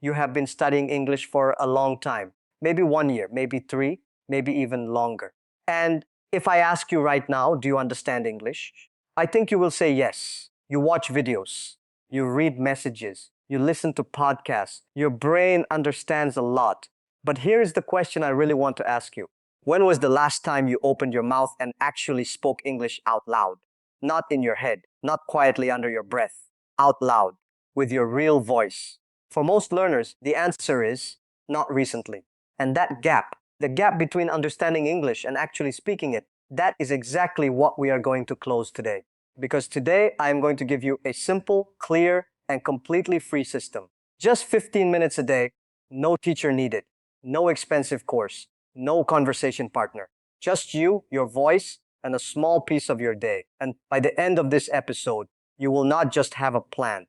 you have been studying English for a long time, maybe 1 year, maybe 3, maybe even longer. And if I ask you right now, do you understand English? I think you will say yes. You watch videos, you read messages, you listen to podcasts, your brain understands a lot. But here is the question I really want to ask you. When was the last time you opened your mouth and actually spoke English out loud? Not in your head, not quietly under your breath, out loud, with your real voice. For most learners, the answer is not recently. And that gap, the gap between understanding English and actually speaking it, that is exactly what we are going to close today. Because today I am going to give you a simple, clear, and completely free system. Just 15 minutes a day, no teacher needed, no expensive course, no conversation partner. Just you, your voice, and a small piece of your day. And by the end of this episode, you will not just have a plan,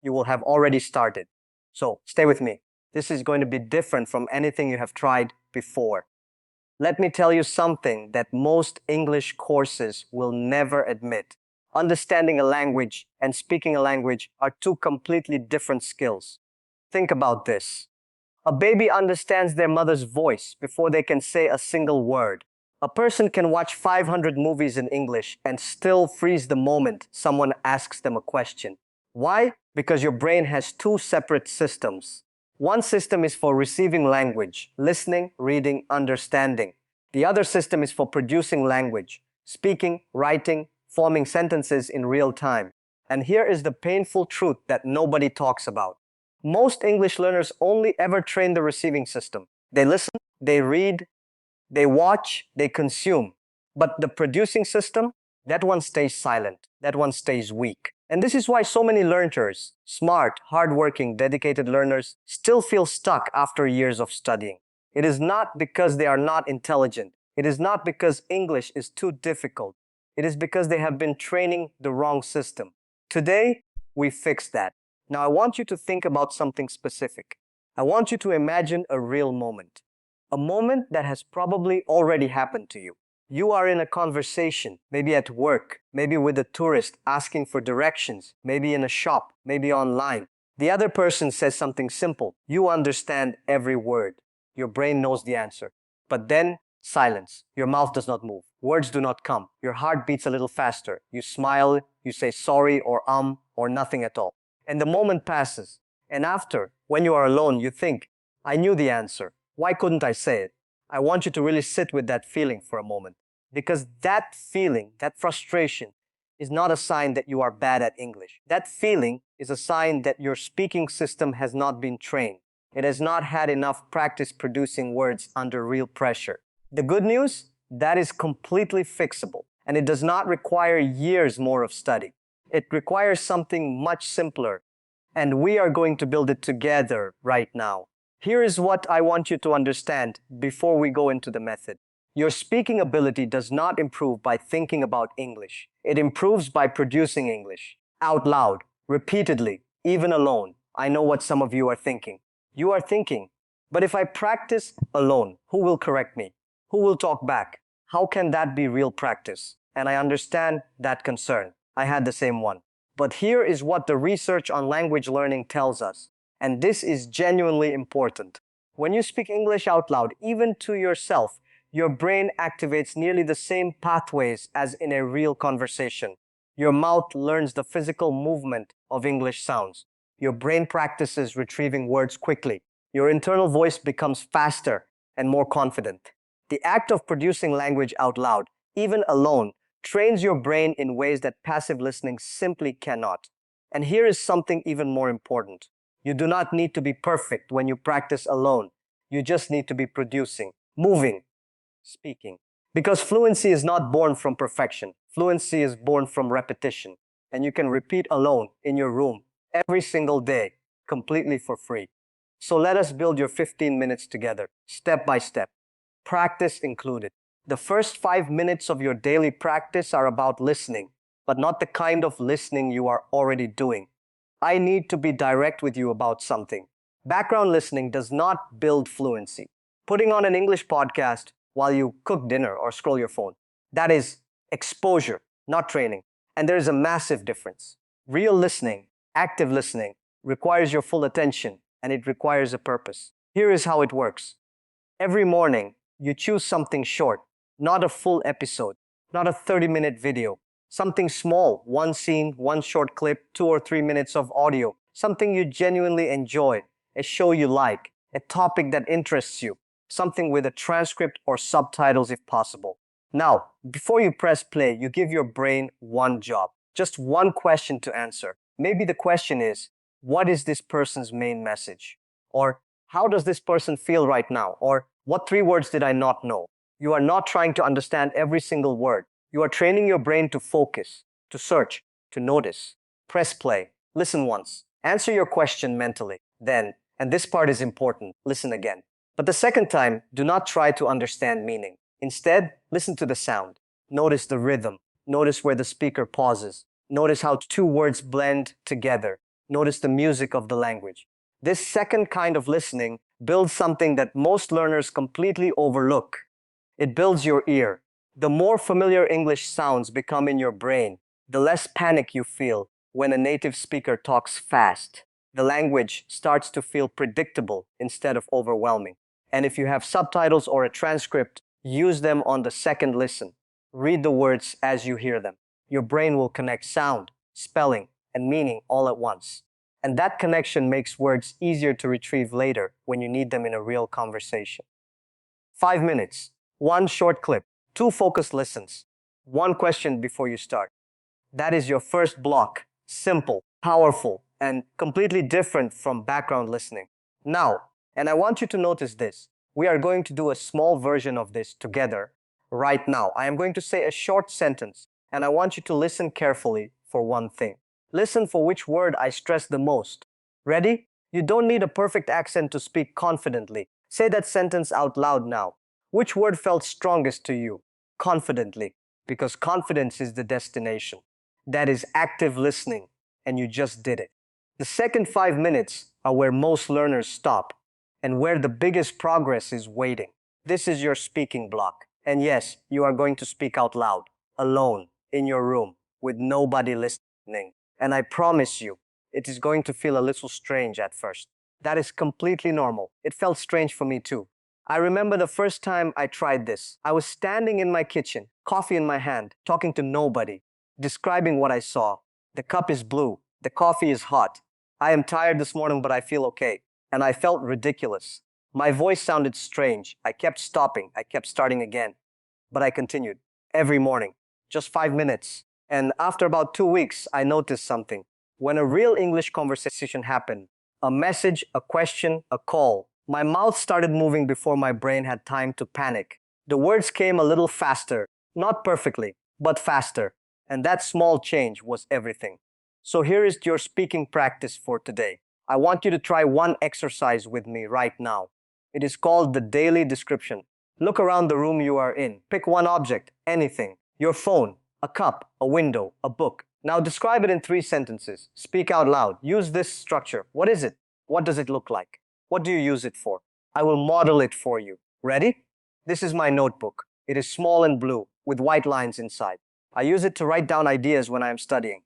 you will have already started. So stay with me. This is going to be different from anything you have tried before. Let me tell you something that most English courses will never admit. Understanding a language and speaking a language are two completely different skills. Think about this. A baby understands their mother's voice before they can say a single word. A person can watch 500 movies in English and still freeze the moment someone asks them a question. Why? Because your brain has two separate systems. One system is for receiving language, listening, reading, understanding. The other system is for producing language, speaking, writing, forming sentences in real time. And here is the painful truth that nobody talks about. Most English learners only ever train the receiving system. They listen, they read, they watch, they consume. But the producing system, that one stays silent. That one stays weak. And this is why so many learners, smart, hardworking, dedicated learners, still feel stuck after years of studying. It is not because they are not intelligent. It is not because English is too difficult. It is because they have been training the wrong system. Today, we fix that. Now, I want you to think about something specific. I want you to imagine a real moment. A moment that has probably already happened to you. You are in a conversation, maybe at work, maybe with a tourist asking for directions, maybe in a shop, maybe online. The other person says something simple. You understand every word. Your brain knows the answer. But then, silence. Your mouth does not move. Words do not come. Your heart beats a little faster. You smile, you say sorry or nothing at all. And the moment passes. And after, when you are alone, you think, I knew the answer. Why couldn't I say it? I want you to really sit with that feeling for a moment. Because that feeling, that frustration, is not a sign that you are bad at English. That feeling is a sign that your speaking system has not been trained. It has not had enough practice producing words under real pressure. The good news? That is completely fixable. And it does not require years more of study. It requires something much simpler. And we are going to build it together right now. Here is what I want you to understand before we go into the method. Your speaking ability does not improve by thinking about English. It improves by producing English. Out loud, repeatedly, even alone. I know what some of you are thinking. You are thinking, but if I practice alone, who will correct me? Who will talk back? How can that be real practice? And I understand that concern. I had the same one. But here is what the research on language learning tells us. And this is genuinely important. When you speak English out loud, even to yourself, your brain activates nearly the same pathways as in a real conversation. Your mouth learns the physical movement of English sounds. Your brain practices retrieving words quickly. Your internal voice becomes faster and more confident. The act of producing language out loud, even alone, trains your brain in ways that passive listening simply cannot. And here is something even more important. You do not need to be perfect when you practice alone. You just need to be producing, moving, speaking. Because fluency is not born from perfection. Fluency is born from repetition. And you can repeat alone in your room every single day, completely for free. So let us build your 15 minutes together, step by step. Practice included. The first 5 minutes of your daily practice are about listening, but not the kind of listening you are already doing. I need to be direct with you about something. Background listening does not build fluency. Putting on an English podcast while you cook dinner or scroll your phone, that is exposure, not training. And there is a massive difference. Real listening, active listening, requires your full attention. and it requires a purpose. Here is how it works. Every morning, you choose something short, not a full episode, not a 30-minute video, something small, one scene, one short clip, 2 or 3 minutes of audio, something you genuinely enjoy, a show you like, a topic that interests you, something with a transcript or subtitles if possible. Now, before you press play, you give your brain one job, just one question to answer. Maybe the question is, what is this person's main message? Or how does this person feel right now? Or what 3 words did I not know? You are not trying to understand every single word. You are training your brain to focus, to search, to notice. Press play. Listen once. Answer your question mentally. Then, and this part is important, listen again. But the second time, do not try to understand meaning. Instead, listen to the sound. Notice the rhythm. Notice where the speaker pauses. Notice how 2 words blend together. Notice the music of the language. This second kind of listening builds something that most learners completely overlook. It builds your ear. The more familiar English sounds become in your brain, the less panic you feel when a native speaker talks fast. The language starts to feel predictable instead of overwhelming. And if you have subtitles or a transcript, use them on the second listen. Read the words as you hear them. Your brain will connect sound, spelling, and meaning all at once. And that connection makes words easier to retrieve later when you need them in a real conversation. 5 minutes, one short clip, 2 focused listens, one question before you start. That is your first block. Simple, powerful, and completely different from background listening. Now, and I want you to notice this, we are going to do a small version of this together right now. I am going to say a short sentence, and I want you to listen carefully for one thing. Listen for which word I stress the most. Ready? You don't need a perfect accent to speak confidently. Say that sentence out loud now. Which word felt strongest to you? Confidently, because confidence is the destination. That is active listening, and you just did it. The second 5 minutes are where most learners stop, and where the biggest progress is waiting. This is your speaking block. And yes, you are going to speak out loud, alone, in your room, with nobody listening. And I promise you, it is going to feel a little strange at first. That is completely normal. It felt strange for me too. I remember the first time I tried this. I was standing in my kitchen, coffee in my hand, talking to nobody, describing what I saw. The cup is blue. The coffee is hot. I am tired this morning, but I feel okay. And I felt ridiculous. My voice sounded strange. I kept stopping. I kept starting again. But I continued. Every morning. Just 5 minutes. And after about 2 weeks, I noticed something. When a real English conversation happened, a message, a question, a call, my mouth started moving before my brain had time to panic. The words came a little faster. Not perfectly, but faster. And that small change was everything. So here is your speaking practice for today. I want you to try one exercise with me right now. It is called the daily description. Look around the room you are in. Pick one object, anything. Your phone, a cup, a window, a book. Now describe it in 3 sentences. Speak out loud. Use this structure. What is it? What does it look like? What do you use it for? I will model it for you. Ready? This is my notebook. It is small and blue, with white lines inside. I use it to write down ideas when I am studying.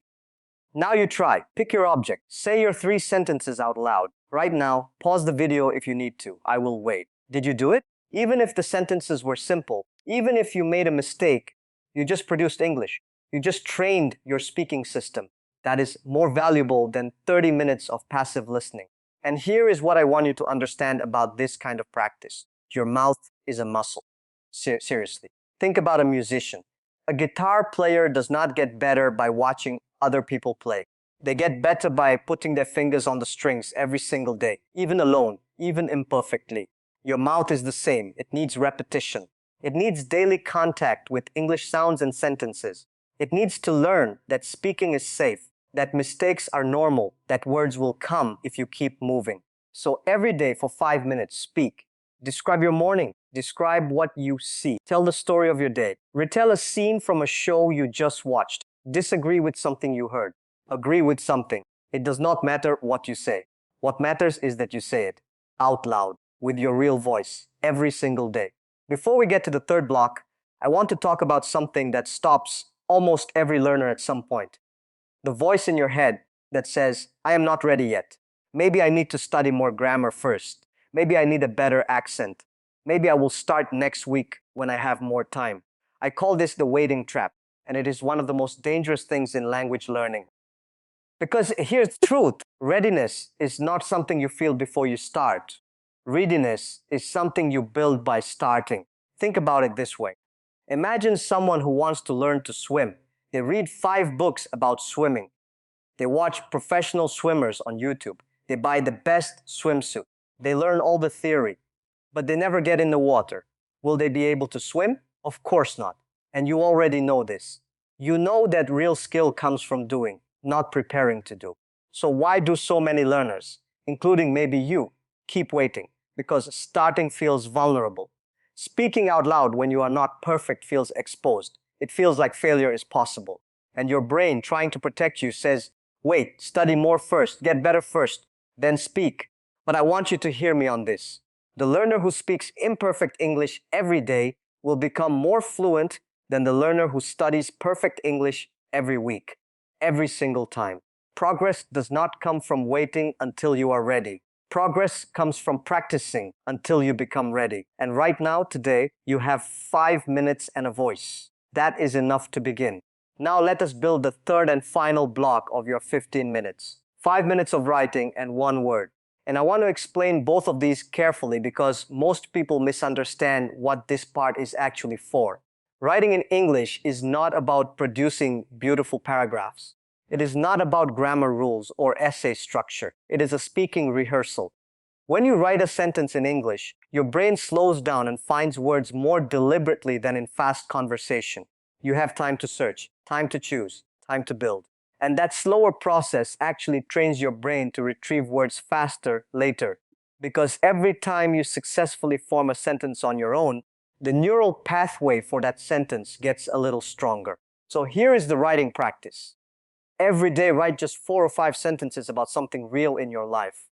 Now you try. Pick your object. Say your 3 sentences out loud. Right now, pause the video if you need to. I will wait. Did you do it? Even if the sentences were simple, even if you made a mistake, you just produced English. You just trained your speaking system. That is more valuable than 30 minutes of passive listening. And here is what I want you to understand about this kind of practice. Your mouth is a muscle. Seriously. Think about a musician. A guitar player does not get better by watching other people play. They get better by putting their fingers on the strings every single day, even alone, even imperfectly. Your mouth is the same. It needs repetition. It needs daily contact with English sounds and sentences. It needs to learn that speaking is safe, that mistakes are normal, that words will come if you keep moving. So every day for 5 minutes, speak. Describe your morning. Describe what you see. Tell the story of your day. Retell a scene from a show you just watched. Disagree with something you heard. Agree with something. It does not matter what you say. What matters is that you say it out loud with your real voice every single day. Before we get to the third block, I want to talk about something that stops almost every learner at some point. The voice in your head that says, I am not ready yet. Maybe I need to study more grammar first. Maybe I need a better accent. Maybe I will start next week when I have more time. I call this the waiting trap, and it is one of the most dangerous things in language learning. Because here's the truth, readiness is not something you feel before you start. Readiness is something you build by starting. Think about it this way. Imagine someone who wants to learn to swim. They read 5 books about swimming. They watch professional swimmers on YouTube. They buy the best swimsuit. They learn all the theory, but they never get in the water. Will they be able to swim? Of course not. And you already know this. You know that real skill comes from doing, not preparing to do. So why do so many learners, including maybe you, keep waiting? Because starting feels vulnerable. Speaking out loud when you are not perfect feels exposed. It feels like failure is possible. And your brain, trying to protect you, says, wait, study more first, get better first, then speak. But I want you to hear me on this. The learner who speaks imperfect English every day will become more fluent than the learner who studies perfect English every week, every single time. Progress does not come from waiting until you are ready. Progress comes from practicing until you become ready. And right now, today, you have 5 minutes and a voice. That is enough to begin. Now let us build the third and final block of your 15 minutes. 5 minutes of writing and 1 word. And I want to explain both of these carefully because most people misunderstand what this part is actually for. Writing in English is not about producing beautiful paragraphs. It is not about grammar rules or essay structure. It is a speaking rehearsal. When you write a sentence in English, your brain slows down and finds words more deliberately than in fast conversation. You have time to search, time to choose, time to build. And that slower process actually trains your brain to retrieve words faster later. Because every time you successfully form a sentence on your own, the neural pathway for that sentence gets a little stronger. So here is the writing practice. Every day, write just 4 or 5 sentences about something real in your life.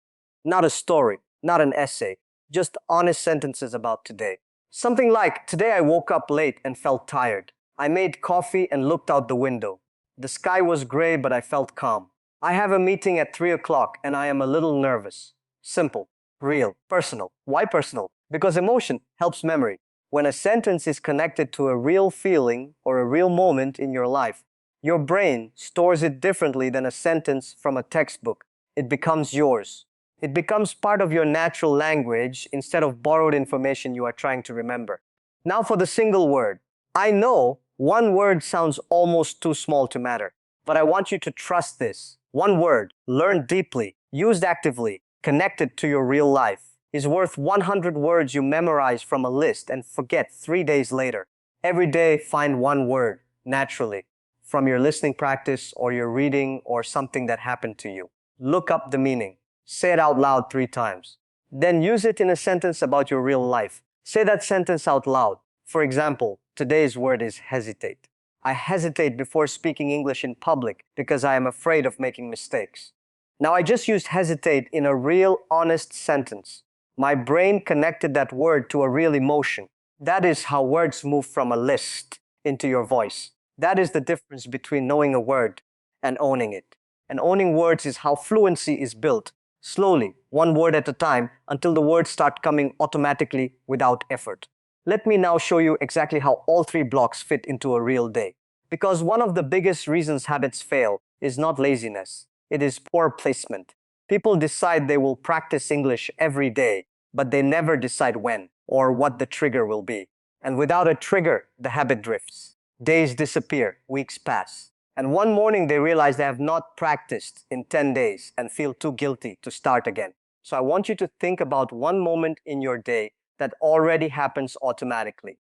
Not a story, not an essay, just honest sentences about today. Something like, today I woke up late and felt tired. I made coffee and looked out the window. The sky was gray, but I felt calm. I have a meeting at 3 o'clock and I am a little nervous. Simple, real, personal. Why personal? Because emotion helps memory. When a sentence is connected to a real feeling or a real moment in your life, your brain stores it differently than a sentence from a textbook. It becomes yours. It becomes part of your natural language instead of borrowed information you are trying to remember. Now for the single word. I know 1 word sounds almost too small to matter, but I want you to trust this. 1 word, learned deeply, used actively, connected to your real life, is worth 100 words you memorize from a list and forget 3 days later. Every day, find 1 word, naturally, from your listening practice or your reading or something that happened to you. Look up the meaning. Say it out loud 3 times. Then use it in a sentence about your real life. Say that sentence out loud. For example, today's word is hesitate. I hesitate before speaking English in public because I am afraid of making mistakes. Now I just used hesitate in a real, honest sentence. My brain connected that word to a real emotion. That is how words move from a list into your voice. That is the difference between knowing a word and owning it. And owning words is how fluency is built. Slowly, 1 word at a time, until the words start coming automatically without effort. Let me now show you exactly how all 3 blocks fit into a real day. Because one of the biggest reasons habits fail is not laziness, it is poor placement. People decide they will practice English every day, but they never decide when or what the trigger will be. And without a trigger, the habit drifts. Days disappear, weeks pass. And one morning they realize they have not practiced in 10 days and feel too guilty to start again. So I want you to think about 1 moment in your day that already happens automatically,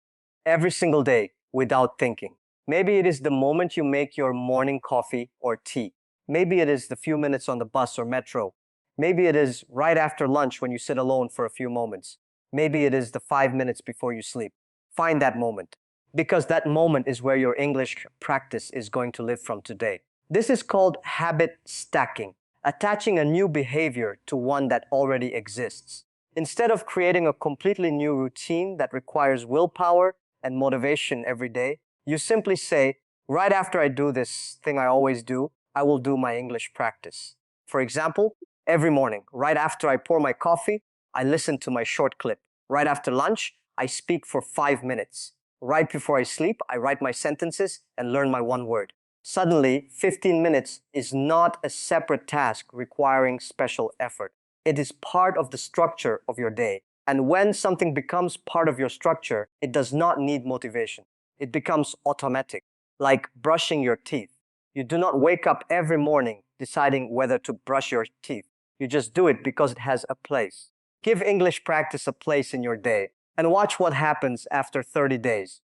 every single day without thinking. Maybe it is the moment you make your morning coffee or tea. Maybe it is the few minutes on the bus or metro. Maybe it is right after lunch when you sit alone for a few moments. Maybe it is the 5 minutes before you sleep. Find that moment, because that moment is where your English practice is going to live from today. This is called habit stacking, attaching a new behavior to one that already exists. Instead of creating a completely new routine that requires willpower and motivation every day, you simply say, right after I do this thing I always do, I will do my English practice. For example, Every morning, right after I pour my coffee, I listen to my short clip. Right after lunch, I speak for 5 minutes. Right before I sleep, I write my sentences and learn my one word. Suddenly, 15 minutes is not a separate task requiring special effort. It is part of the structure of your day. And when something becomes part of your structure, it does not need motivation. It becomes automatic, like brushing your teeth. You do not wake up every morning deciding whether to brush your teeth. You just do it because it has a place. Give English practice a place in your day and watch what happens after 30 days.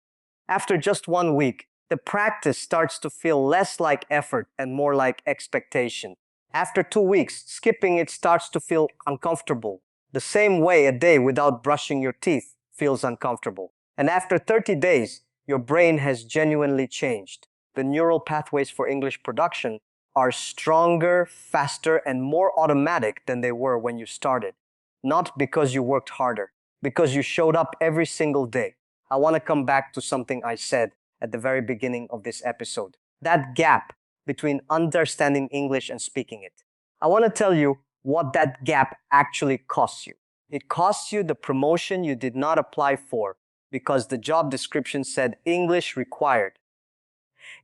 After just 1 week, the practice starts to feel less like effort and more like expectation. After 2 weeks, skipping it starts to feel uncomfortable. The same way a day without brushing your teeth feels uncomfortable. And after 30 days, your brain has genuinely changed. The neural pathways for English production are stronger, faster, and more automatic than they were when you started. Not because you worked harder, because you showed up every single day. I want to come back to something I said at the very beginning of this episode. That gap between understanding English and speaking it. I want to tell you what that gap actually costs you. It costs you the promotion you did not apply for because the job description said English required.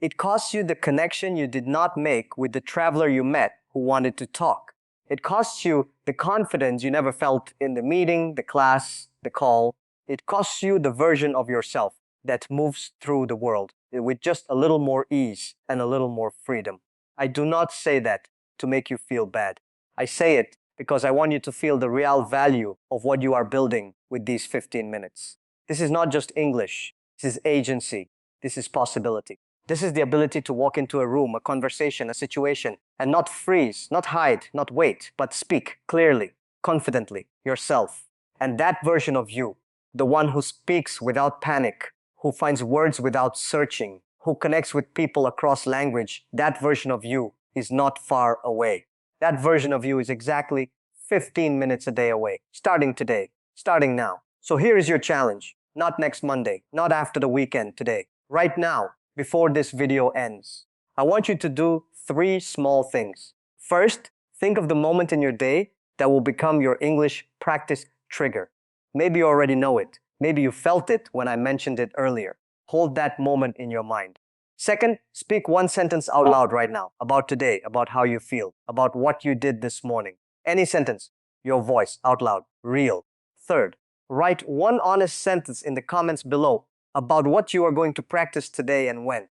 It costs you the connection you did not make with the traveler you met who wanted to talk. It costs you the confidence you never felt in the meeting, the class, the call. It costs you the version of yourself that moves through the world with just a little more ease and a little more freedom. I do not say that to make you feel bad. I say it because I want you to feel the real value of what you are building with these 15 minutes. This is not just English. This is agency. This is possibility. This is the ability to walk into a room, a conversation, a situation, and not freeze, not hide, not wait, but speak clearly, confidently, yourself. And that version of you, the one who speaks without panic, who finds words without searching, who connects with people across language, that version of you is not far away. That version of you is exactly 15 minutes a day away, starting today, starting now. So here is your challenge. Not next Monday, not after the weekend, today. Right now, before this video ends, I want you to do 3 small things. First, think of the moment in your day that will become your English practice trigger. Maybe you already know it. Maybe you felt it when I mentioned it earlier. Hold that moment in your mind. Second, speak 1 sentence out loud right now about today, about how you feel, about what you did this morning. Any sentence, your voice, out loud, real. Third, write 1 honest sentence in the comments below about what you are going to practice today and when.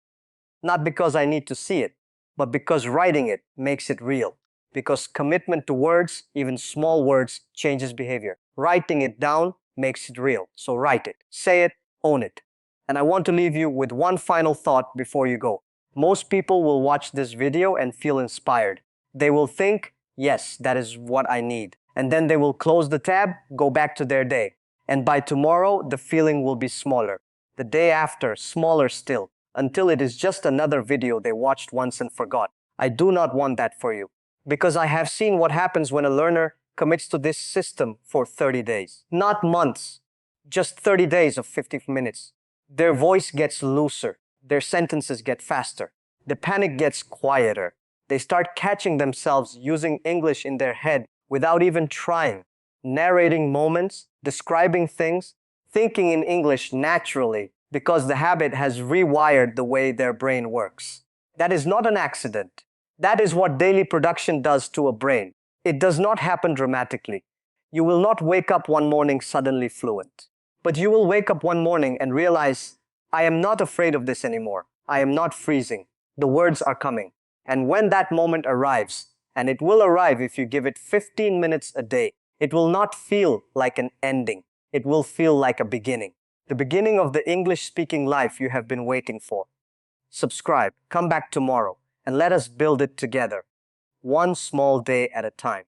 Not because I need to see it, but because writing it makes it real. Because commitment to words, even small words, changes behavior. Writing it down makes it real. So write it, say it, own it. And I want to leave you with 1 final thought before you go. Most people will watch this video and feel inspired. They will think, yes, that is what I need. And then they will close the tab, go back to their day. And by tomorrow, the feeling will be smaller. The day after, smaller still, until it is just another video they watched once and forgot. I do not want that for you, because I have seen what happens when a learner commits to this system for 30 days. Not months, just 30 days of 50 minutes. Their voice gets looser, their sentences get faster, the panic gets quieter. They start catching themselves using English in their head without even trying, narrating moments, describing things, thinking in English naturally because the habit has rewired the way their brain works. That is not an accident. That is what daily production does to a brain. It does not happen dramatically. You will not wake up one morning suddenly fluent. But you will wake up one morning and realize, I am not afraid of this anymore. I am not freezing. The words are coming. And when that moment arrives, and it will arrive if you give it 15 minutes a day, it will not feel like an ending. It will feel like a beginning. The beginning of the English-speaking life you have been waiting for. Subscribe, come back tomorrow, and let us build it together, 1 small day at a time.